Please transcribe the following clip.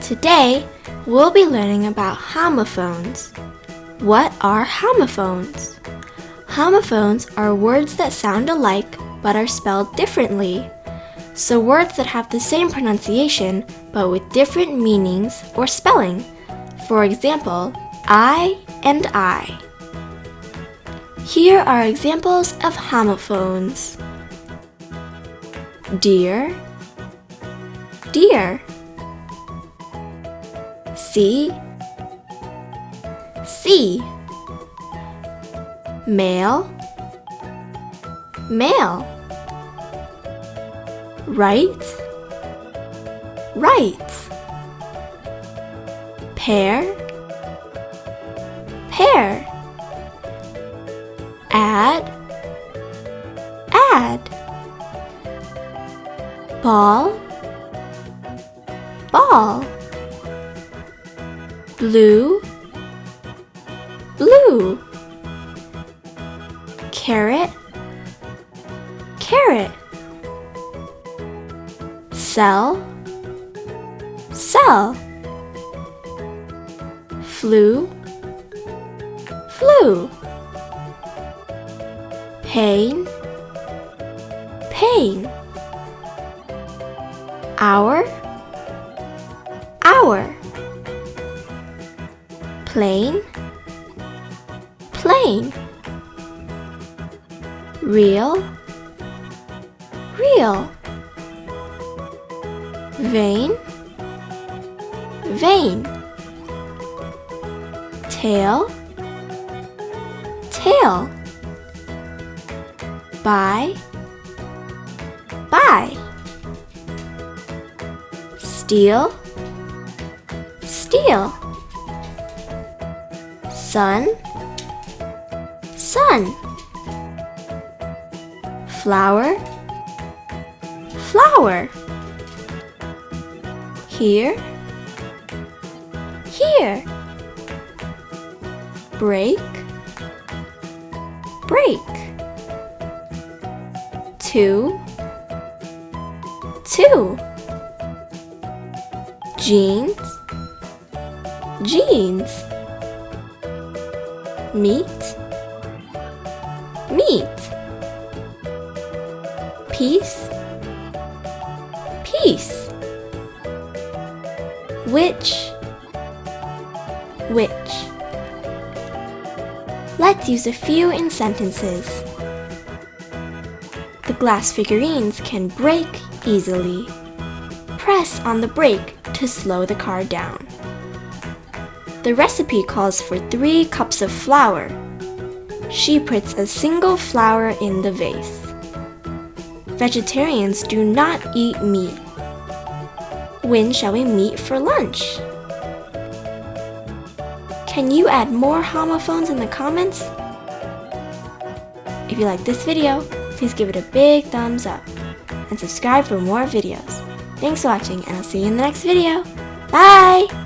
Today, we'll be learning about homophones. What are homophones? Homophones are words that sound alike but are spelled differently. So words that have the same pronunciation but with different meanings or spelling. For example, I and I. Here are examples of homophones. Deer, deer. See, see. Male, male. Right, right. Pear, pear. Add, add. Ball, ball. Blue, blue. Carat, carrot. Cell, cell. Flu, flu. Pane, pane. Hour, hour. Plane, plane. Real, real. Vane, vane. Tail, tail. Buy, buy. Steal, steal. Sun, sun. Flower, flower. Here, here. Break, break. Two, two. Jeans, jeans. Meat, meat. Piece, piece. Which, which. Let's use a few in sentences. The glass figurines can break easily. Press on the brake to slow the car down. The recipe calls for 3 cups of flour. She puts a single flower in the vase. Vegetarians do not eat meat. When shall we meet for lunch? Can you add more homophones in the comments? If you like this video, please give it a big thumbs up and subscribe for more videos. Thanks for watching, and I'll see you in the next video. Bye!